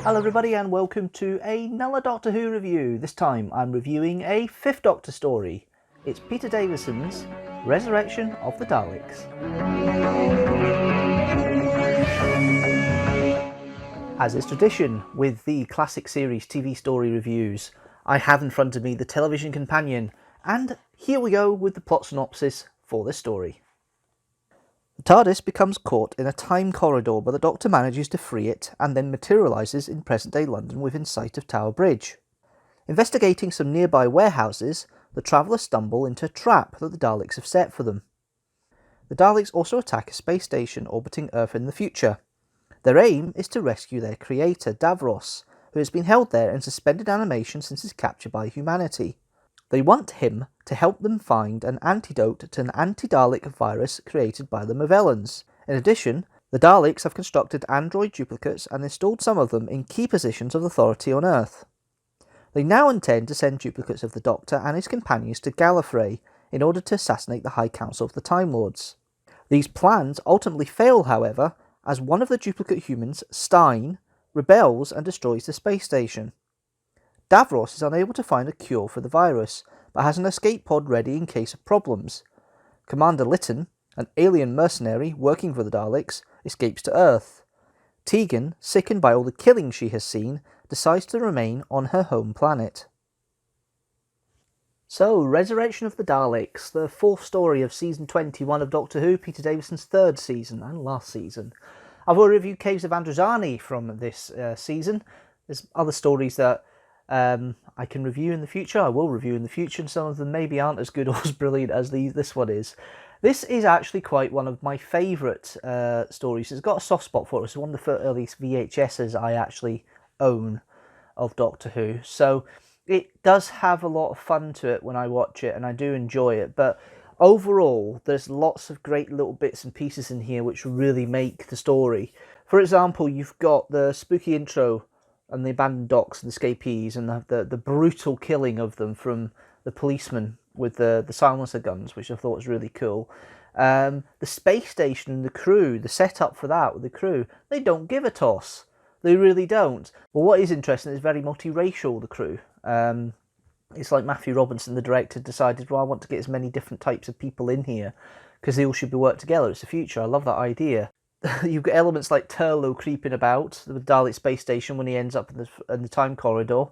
Hello everybody and welcome to another Doctor Who review. This time I'm reviewing a 5th Doctor story. It's Peter Davison's Resurrection of the Daleks. As is tradition with the classic series TV story reviews, I have in front of me the television companion, and here we go with the plot synopsis for this story. The Tardis becomes caught in a time corridor, but the Doctor manages to free it and then materialises in present-day London within sight of Tower Bridge. Investigating some nearby warehouses, the travellers stumble into a trap that the Daleks have set for them. The Daleks also attack a space station orbiting Earth in the future. Their aim is to rescue their creator, Davros, who has been held there in suspended animation since his capture by humanity. They want him to help them find an antidote to an anti-Dalek virus created by the Movellans. In addition, the Daleks have constructed android duplicates and installed some of them in key positions of authority on Earth. They now intend to send duplicates of the Doctor and his companions to Gallifrey in order to assassinate the High Council of the Time Lords. These plans ultimately fail, however, as one of the duplicate humans, Stein, rebels and destroys the space station. Davros is unable to find a cure for the virus, but has an escape pod ready in case of problems. Commander Litten, an alien mercenary working for the Daleks, escapes to Earth. Tegan, sickened by all the killing she has seen, decides to remain on her home planet. So, Resurrection of the Daleks, the 4th story of Season 21 of Doctor Who, Peter Davison's 3rd season and last season. I've already reviewed Caves of Androzani from this season. There's other stories that I can review in the future. I will review in the future, and some of them maybe aren't as good or as brilliant as this one is. This is actually quite one of my favourite stories. It's got a soft spot for it. It's one of the earliest VHSs I actually own of Doctor Who. So it does have a lot of fun to it when I watch it, and I do enjoy it. But overall, there's lots of great little bits and pieces in here which really make the story. For example, you've got the spooky intro and the abandoned docks and escapees, and the brutal killing of them from the policemen with the silencer guns, which I thought was really cool. The space station and the crew, the setup for that with the crew, they don't give a toss. They really don't. But what is interesting is very multiracial, the crew. It's like Matthew Robinson, the director, decided, well, I want to get as many different types of people in here because they all should be worked together. It's the future. I love that idea. You've got elements like Turlough creeping about the Dalek space station when he ends up in the time corridor,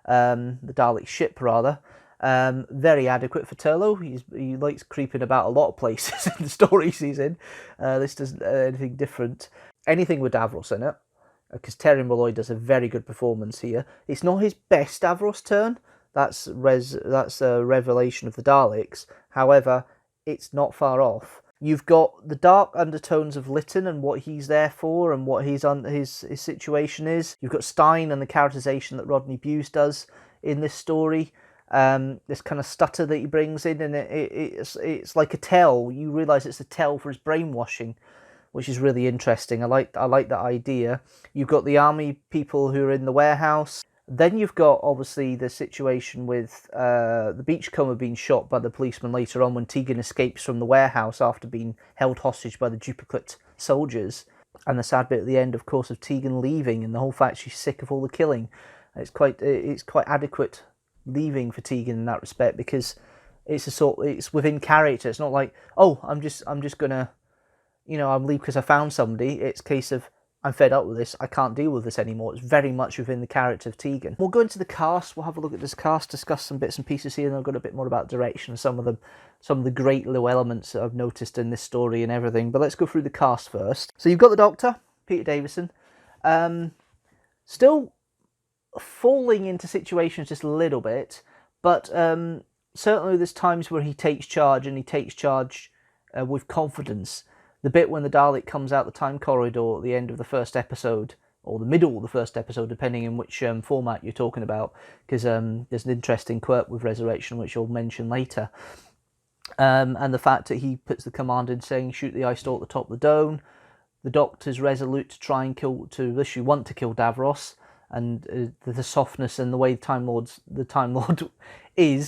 the Dalek ship rather. Very adequate for Turlough. He likes creeping about a lot of places in the stories he's in. This doesn't anything different. Anything with Davros in it, because Terry Melloy does a very good performance here. It's not his best Davros turn. That's a revelation of the Daleks. However, it's not far off. You've got the dark undertones of Litten and what he's there for and what his situation is. You've got Stein and the characterization that Rodney Bewes does in this story. This kind of stutter that he brings in, and it's like a tell. You realise it's a tell for his brainwashing, which is really interesting. I like that idea. You've got the army people who are in the warehouse. Then you've got, obviously, the situation with the beachcomber being shot by the policeman later on when Tegan escapes from the warehouse after being held hostage by the duplicate soldiers. And the sad bit at the end, of course, of Tegan leaving and the whole fact she's sick of all the killing. It's quite adequate leaving for Tegan in that respect, because it's within character. It's not like, oh, I'm just gonna, I'm leave because I found somebody. It's a case of, I'm fed up with this, I can't deal with this anymore. It's very much within the character of Tegan. We'll go into the cast, we'll have a look at this cast, discuss some bits and pieces here, and I've got a bit more about direction and some of the great little elements that I've noticed in this story and everything. But let's go through the cast first. So you've got the Doctor, Peter Davison, still falling into situations just a little bit, but certainly there's times where he takes charge, and he takes charge with confidence. The bit when the Dalek comes out the time corridor at the end of the first episode, or the middle of the first episode, depending on which format you're talking about, because there's an interesting quirk with Resurrection, which I'll mention later. And the fact that he puts the command in saying, shoot the ice store at the top of the dome. The Doctor's resolute to try and literally want to kill Davros, and the softness and the way the Time Lord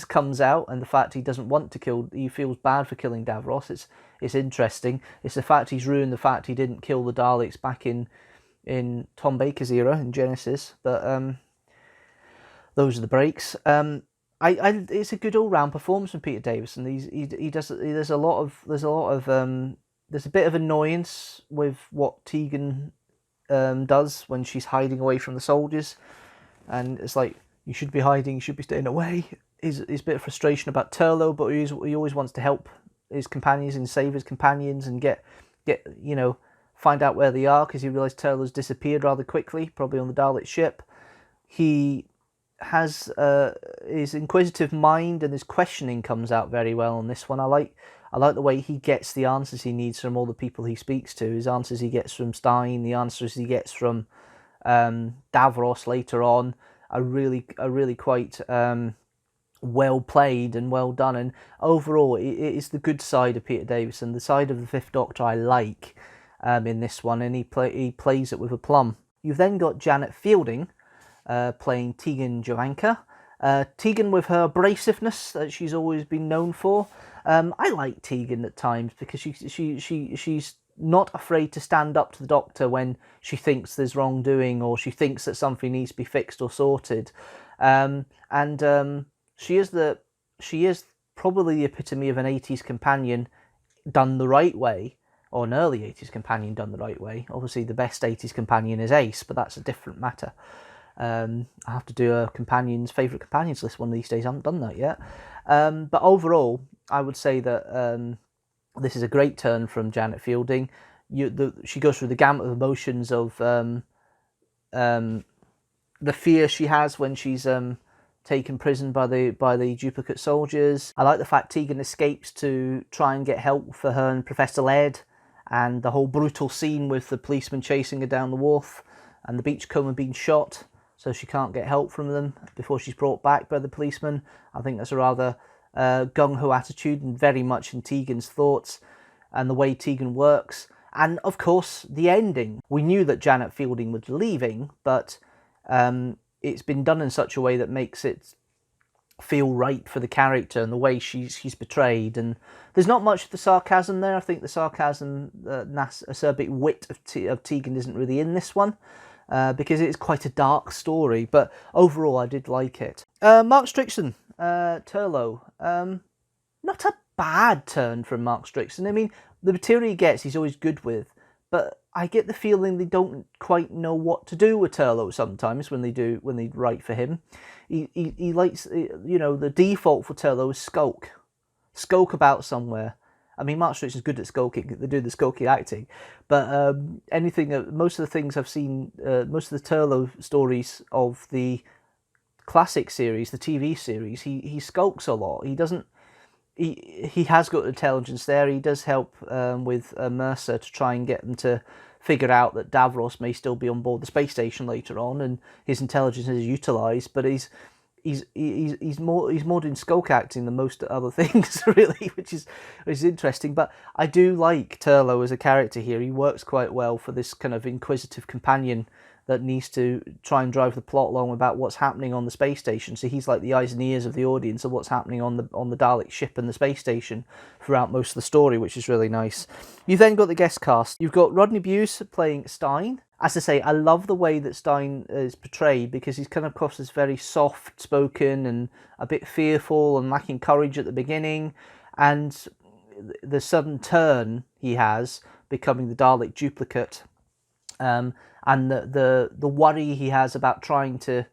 comes out, and the fact he doesn't want to kill, he feels bad for killing Davros. It's interesting. It's the fact he's ruined the fact he didn't kill the Daleks back in in Tom Baker's era in Genesis, but those are the breaks. It's a good all-round performance from Peter Davison. He does. There's a bit of annoyance with what Tegan does when she's hiding away from the soldiers, and it's like, you should be hiding, you should be staying away. His bit of frustration about Turlough, but he always wants to help his companions and save his companions and get find out where they are, because he realised Turlough's disappeared rather quickly, probably on the Dalek ship. He has his inquisitive mind, and his questioning comes out very well on this one. I like the way he gets the answers he needs from all the people he speaks to. His answers he gets from Stein, the answers he gets from Davros later on are really quite well played and well done. And overall, it is the good side of Peter Davison, the side of the Fifth Doctor I like in this one, and he plays it with aplomb. You've then got Janet Fielding playing Tegan Jovanka. Tegan with her abrasiveness that she's always been known for. I like Tegan at times because she's not afraid to stand up to the Doctor when she thinks there's wrongdoing, or she thinks that something needs to be fixed or sorted. She is probably the epitome of an 80s companion done the right way, or an early 80s companion done the right way. Obviously, the best 80s companion is Ace, but that's a different matter. I have to do a favourite companions list one of these days. I haven't done that yet. But overall, I would say that this is a great turn from Janet Fielding. She goes through the gamut of emotions of the fear she has when she's taken prison by the duplicate soldiers. I like the fact Tegan escapes to try and get help for her and Professor Laird, and the whole brutal scene with the policeman chasing her down the wharf and the beachcomber being shot, so she can't get help from them before she's brought back by the policeman. I think that's a rather gung-ho attitude, and very much in Tegan's thoughts and the way Tegan works. And of course, the ending. We knew that Janet Fielding was leaving, but it's been done in such a way that makes it feel right for the character and the way she's portrayed. And there's not much of the sarcasm there. I think the sarcasm, acerbic wit of Tegan isn't really in this one, because it's quite a dark story. But overall, I did like it. Mark Strickson, Turlough. Not a bad turn from Mark Strickson. I mean, the material he gets, he's always good with. But I get the feeling they don't quite know what to do with Turlough sometimes when they write for him. He likes, the default for Turlough is skulk about somewhere. I mean, Mark Strickson's good at skulking. They do the skulking acting, but most of the things I've seen, most of the Turlough stories of the classic series, the TV series, he skulks a lot. He doesn't. He has got intelligence there. He does help with Mercer to try and get them to figure out that Davros may still be on board the space station later on, and his intelligence is utilised. But he's more doing skulk acting than most other things, really, which is interesting. But I do like Turlough as a character here. He works quite well for this kind of inquisitive companion that needs to try and drive the plot along about what's happening on the space station. So he's like the eyes and ears of the audience of what's happening on the Dalek ship and the space station throughout most of the story, which is really nice. You've then got the guest cast. You've got Rodney Bewes playing Stein. As I say, I love the way that Stein is portrayed, because he's come across as very soft-spoken and a bit fearful and lacking courage at the beginning, and the sudden turn he has, becoming the Dalek duplicate, and the worry he has about trying to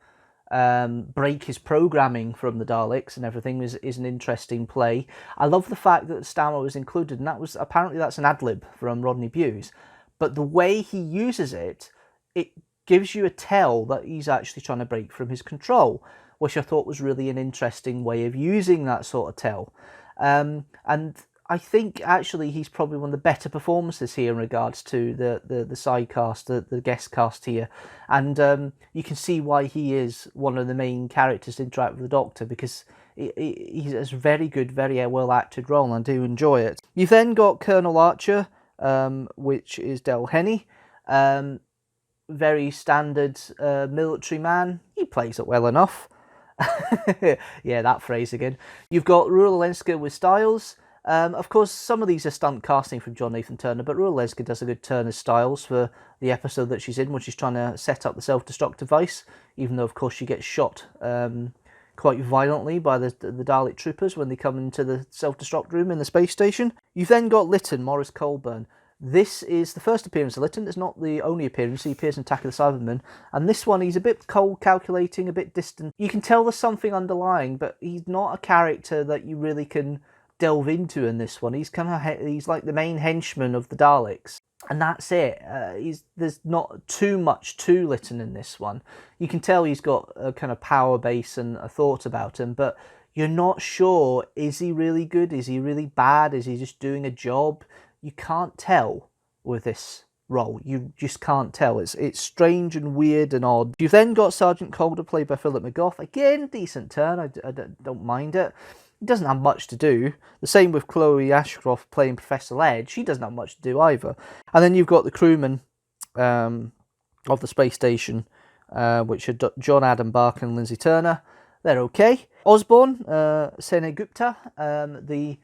break his programming from the Daleks and everything is an interesting play. I love the fact that Stammer was included, and that's an ad-lib from Rodney Bewes. But the way he uses it gives you a tell that he's actually trying to break from his control, which I thought was really an interesting way of using that sort of tell. And I think actually he's probably one of the better performances here in regards to the side cast, the guest cast here. And you can see why he is one of the main characters to interact with the Doctor, because he's a very good, very well acted role, and I do enjoy it. You've then got Colonel Archer, which is Del Henney. Very standard military man. He plays it well enough. Yeah, that phrase again. You've got Rula Lenska with Styles. Of course, some of these are stunt casting from John Nathan Turner, but Rua Lesga does a good turn of styles for the episode that she's in when she's trying to set up the self-destruct device, even though, of course, she gets shot quite violently by the Dalek troopers when they come into the self-destruct room in the space station. You've then got Litten, Maurice Colburn. This is the first appearance of Litten. It's not the only appearance. He appears in Attack of the Cybermen. And this one, he's a bit cold, calculating, a bit distant. You can tell there's something underlying, but he's not a character that you really can delve into in this one. He's he's like the main henchman of the Daleks. And that's it. There's not too much to Litten in this one. You can tell he's got a kind of power base and a thought about him, but you're not sure, is he really good? Is he really bad? Is he just doing a job? You can't tell with this role. You just can't tell. It's strange and weird and odd. You've then got Sergeant Calder, played by Philip McGough. Again, decent turn. I don't mind it. He doesn't have much to do. The same with Chloe Ashcroft playing Professor Ledge. She doesn't have much to do either. And then you've got the crewmen of the space station, which are John Adam Barker and Lindsay Turner. They're okay. Osborne, Sene Gupta, the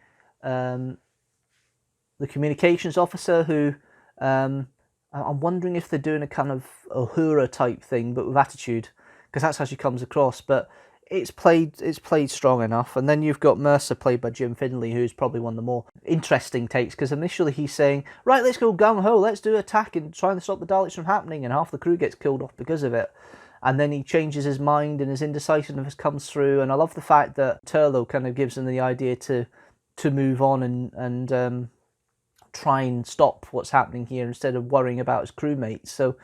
communications officer who... I'm wondering if they're doing a kind of Uhura type thing, but with attitude, because that's how she comes across. But it's played strong enough. And then you've got Mercer, played by Jim Findlay, who's probably one of the more interesting takes, because initially he's saying, right, let's go gung-ho, let's do attack and try and stop the Daleks from happening, and half the crew gets killed off because of it. And then he changes his mind and his indecisiveness comes through. And I love the fact that Turlough kind of gives him the idea to move on and try and stop what's happening here instead of worrying about his crewmates. So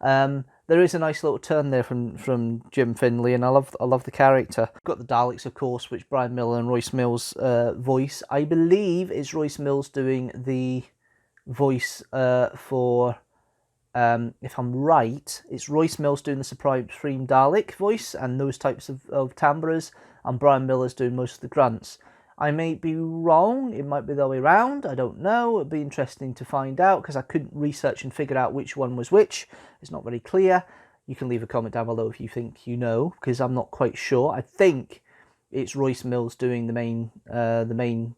there is a nice little turn there from Jim Findlay, and I love the character. We've got the Daleks, of course, which Brian Miller and Royce Mills voice. I believe it's Royce Mills doing the voice for, if I'm right, it's Royce Mills doing the Supreme Dalek voice and those types of timbres, and Brian Miller's doing most of the grunts. I may be wrong, it might be the other way around, I don't know. It'd be interesting to find out, because I couldn't research and figure out which one was which. It's not very clear. You can leave a comment down below if you think you know, because I'm not quite sure. I think it's Royce Mills doing the main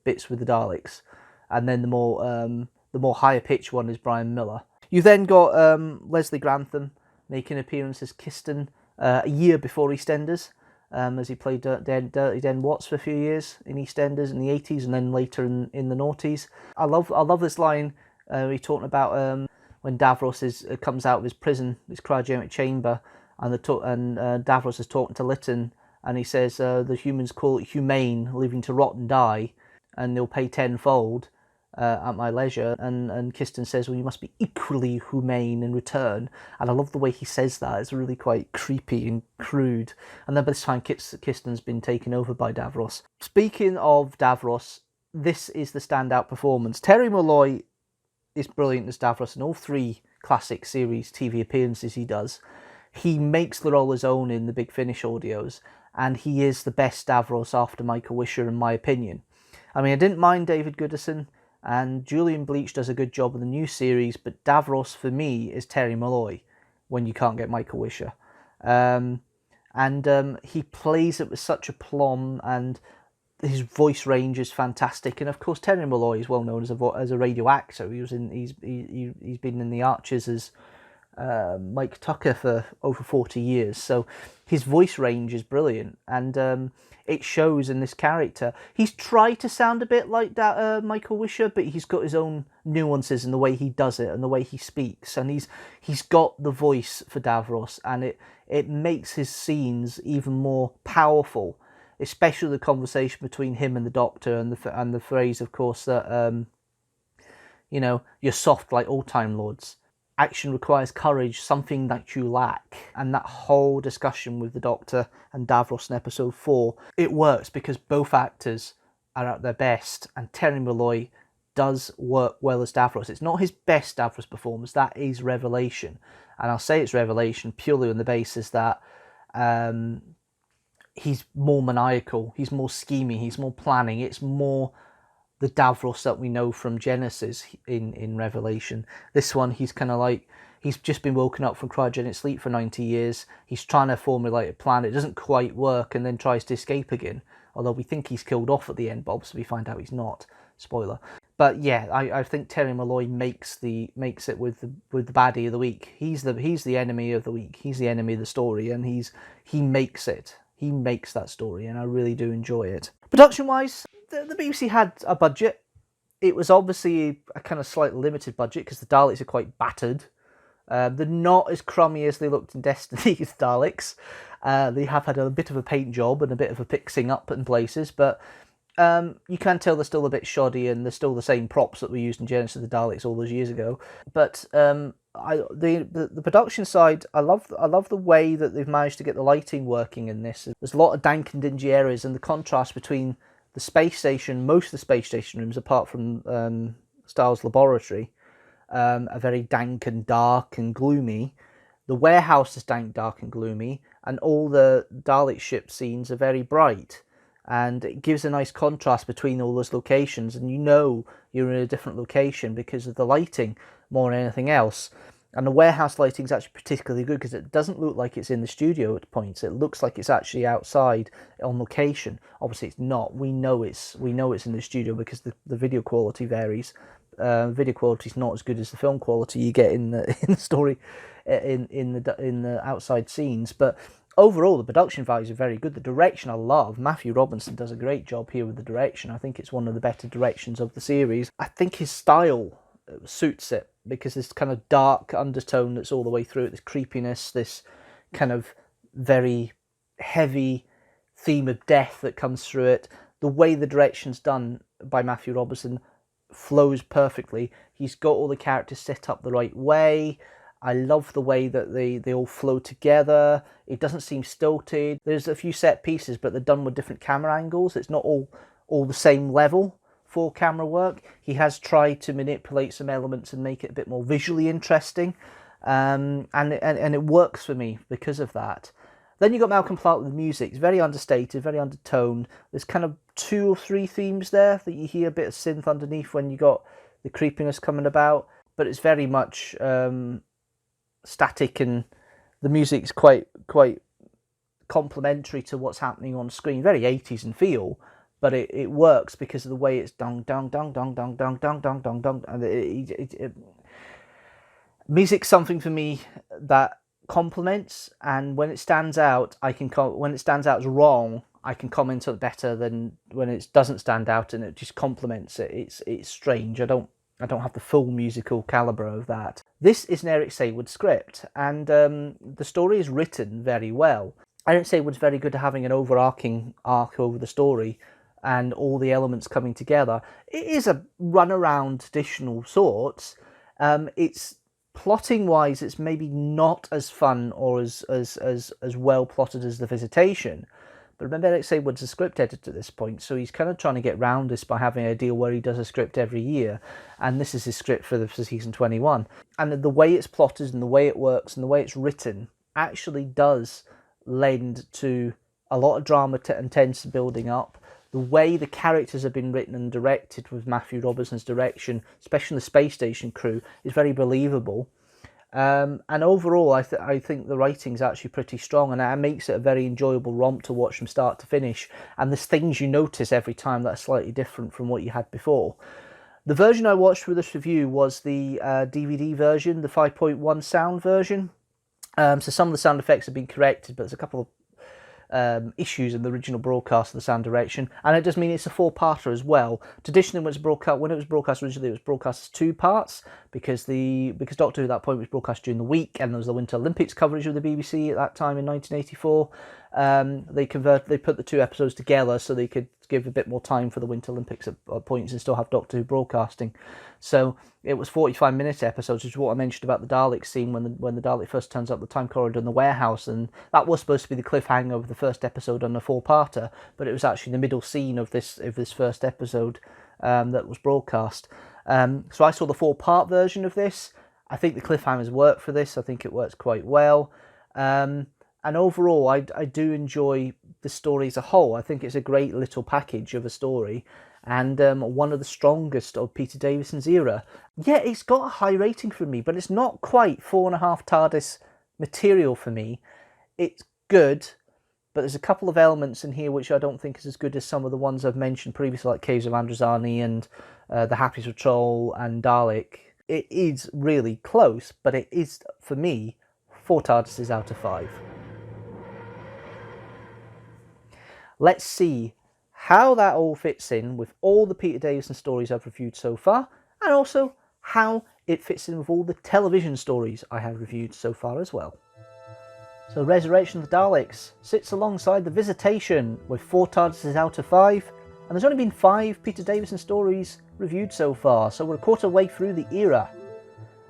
bits with the Daleks, and then the more higher pitched one is Brian Miller. You then got Leslie Grantham making an appearance as Kiston a year before EastEnders. As he played Dirty Den Watts for a few years in EastEnders in the 80s and then later in the noughties. I love this line. He's talking about when Davros comes out of his prison, his cryogenic chamber, and Davros is talking to Litten, and he says the humans call it humane, leaving to rot and die, and they'll pay tenfold at my leisure. And Kiston says, well, you must be equally humane in return. And I love the way he says that. It's really quite creepy and crude. And then by this time, Kiston's been taken over by Davros. Speaking of Davros, this is the standout performance. Terry Melloy is brilliant as Davros in all three classic series TV appearances he does. He makes the role his own in the Big Finish audios, and he is the best Davros after Michael Wisher, in my opinion. I mean, I didn't mind David Goodison, and Julian Bleach does a good job of the new series, but Davros, for me, is Terry Melloy when you can't get Michael Wisher. He plays it with such aplomb, and his voice range is fantastic. And of course, Terry Melloy is well known as a radio actor. He's been in The Archers as Mike Tucker for over 40 years. So his voice range is brilliant, and it shows in this character. He's tried to sound a bit like that Michael Wisher, but he's got his own nuances in the way he does it and the way he speaks, and he's got the voice for Davros, and it makes his scenes even more powerful, especially the conversation between him and the Doctor, and the phrase, of course, that you're soft like old Time Lords. Action requires courage, something that you lack. And that whole discussion with the Doctor and Davros in episode 4, it works because both actors are at their best, and Terry Melloy does work well as Davros. It's not his best Davros performance, that is Revelation. And I'll say it's Revelation purely on the basis that he's more maniacal, he's more scheming, he's more planning, it's more the Davros that we know from Genesis in Revelation. This one, he's kind of like, he's just been woken up from cryogenic sleep for 90 years. He's trying to formulate a plan. It doesn't quite work, and then tries to escape again. although we think he's killed off at the end, but obviously we find out he's not. Spoiler. But yeah, I think Terry Melloy makes it with the baddie of the week. He's the enemy of the week. He's the enemy of the story, and he makes it. He makes that story, and I really do enjoy it. Production-wise, the BBC had a budget. It was obviously a kind of slightly limited budget because the Daleks are quite battered. They're not as crummy as they looked in Destiny's Daleks. They have had a bit of a paint job and a bit of a fixing up in places, but you can tell they're still a bit shoddy, and they're still the same props that we used in Genesis of the Daleks all those years ago. But the production side, I love the way that they've managed to get the lighting working in this. There's a lot of dank and dingy areas, and the contrast between the space station, most of the space station rooms, apart from Styles' laboratory, are very dank and dark and gloomy. The warehouse is dank, dark and gloomy, and all the Dalek ship scenes are very bright. And it gives a nice contrast between all those locations, and you know you're in a different location because of the lighting more than anything else. And the warehouse lighting is actually particularly good because it doesn't look like it's in the studio at points. It looks like it's actually outside on location. Obviously, it's not. We know it's in the studio because the video quality varies. Video quality is not as good as the film quality you get in the story in the outside scenes, but overall, the production values are very good. The direction I love. Matthew Robinson does a great job here with the direction. I think it's one of the better directions of the series. I think his style suits it because this kind of dark undertone that's all the way through it, this creepiness, this kind of very heavy theme of death that comes through it. The way the direction's done by Matthew Robinson flows perfectly. He's got all the characters set up the right way. I love the way that they all flow together. It doesn't seem stilted. There's a few set pieces, but they're done with different camera angles. It's not all the same level for camera work. He has tried to manipulate some elements and make it a bit more visually interesting, and it works for me because of that. Then you got Malcolm Clark with the music. It's very understated, very undertoned. There's kind of 2 or 3 themes there that you hear a bit of synth underneath when you got the creepiness coming about, but it's very much static, and the music's quite complementary to what's happening on screen. Very 80s in feel, but it works because of the way it's dong dong dong dong dong dong dong dong dong dong. And music's something for me that complements, and when it stands out, when it stands out as wrong, I can comment on it better than when it doesn't stand out and it just complements it. It's strange. I don't have the full musical calibre of that. This is an Eric Saywood script, and the story is written very well. Eric Saywood's very good at having an overarching arc over the story and all the elements coming together. It is a runaround traditional sorts. It's plotting wise, it's maybe not as fun or as well plotted as The Visitation. But remember, Eric Saywood's a script editor at this point, so he's kind of trying to get round this by having a deal where he does a script every year, and this is his script for season 21. And the way it's plotted and the way it works and the way it's written actually does lend to a lot of drama and tension building up. The way the characters have been written and directed with Matthew Robinson's direction, especially the space station crew, is very believable. And overall, I think the writing's actually pretty strong, and it makes it a very enjoyable romp to watch from start to finish. And there's things you notice every time that are slightly different from what you had before. The version I watched for this review was the DVD version, the 5.1 sound version. So some of the sound effects have been corrected, but there's a couple of issues in the original broadcast of the sound direction, and it does mean it's a 4-parter as well. Traditionally, when it was broadcast originally, it was broadcast as 2 parts because Doctor Who at that point was broadcast during the week, and there was the Winter Olympics coverage of the BBC at that time in 1984. They put the 2 episodes together so they could give a bit more time for the Winter Olympics at points and still have Doctor Who broadcasting. So it was 45-minute episodes, which is what I mentioned about the Dalek scene when the Dalek first turns up the time corridor in the warehouse, and that was supposed to be the cliffhanger of the first episode on the 4-parter, but it was actually the middle scene of this first episode that was broadcast. So I saw the 4-part version of this. I think the cliffhangers work for this. I think it works quite well. And overall, I do enjoy the story as a whole. I think it's a great little package of a story, and one of the strongest of Peter Davison's era. Yeah, it's got a high rating for me, but it's not quite 4.5 TARDIS material for me. It's good, but there's a couple of elements in here which I don't think is as good as some of the ones I've mentioned previously, like Caves of Androzani and the Happy Patrol and Dalek. It is really close, but it is, for me, 4 TARDISes out of 5. Let's see how that all fits in with all the Peter Davison stories I've reviewed so far, and also how it fits in with all the television stories I have reviewed so far as well. So Resurrection of the Daleks sits alongside The Visitation with 4 TARDISes out of 5, and there's only been 5 Peter Davison stories reviewed so far, so we're a quarter way through the era.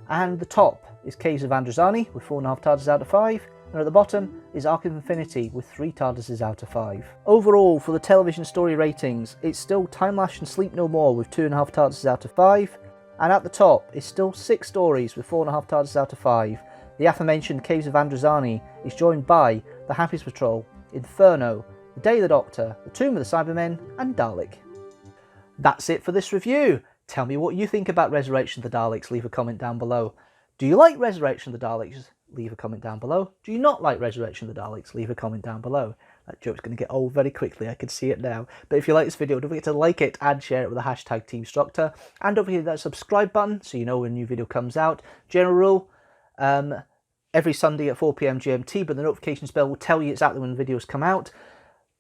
And the top is Caves of Androzani with 4.5 TARDISes out of 5, and at the bottom is Arc of Infinity with 3 TARDISes out of 5. Overall, for the television story ratings, it's still Time Lash and Sleep No More with 2.5 TARDISes out of 5, and at the top is still 6 stories with 4.5 TARDISes out of 5. The aforementioned Caves of Androzani is joined by The Happy Patrol, Inferno, The Day of the Doctor, The Tomb of the Cybermen, and Dalek. That's it for this review. Tell me what you think about Resurrection of the Daleks, leave a comment down below. Do you like Resurrection of the Daleks? Leave a comment down below. Do you not like Resurrection of the Daleks? Leave a comment down below. That joke's going to get old very quickly, I can see it now. But if you like this video, don't forget to like it and share it with the hashtag teamstructor. And don't forget that subscribe button so you know when a new video comes out. General rule, every Sunday at 4 PM GMT, but the notifications bell will tell you exactly when the videos come out.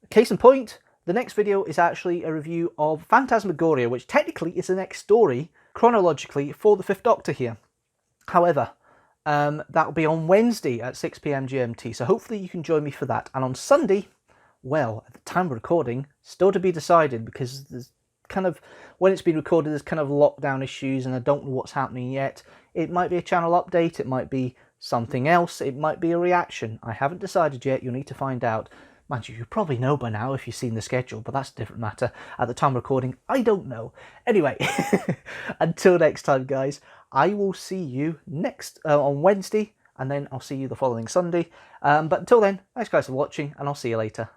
Case in point, the next video is actually a review of Phantasmagoria, which technically is the next story, chronologically, for the 5th Doctor here. However, that will be on Wednesday at 6 PM GMT, so hopefully you can join me for that. And on Sunday, well, at the time of recording, still to be decided, because there's kind of, when it's been recorded, there's kind of lockdown issues, and I don't know what's happening yet. It might be a channel update, it might be something else, it might be a reaction. I haven't decided yet, you'll need to find out. Mind you, you probably know by now if you've seen the schedule, but that's a different matter. At the time of recording, I don't know. Anyway, until next time, guys, I will see you next on Wednesday, and then I'll see you the following Sunday. But until then, thanks guys for watching, and I'll see you later.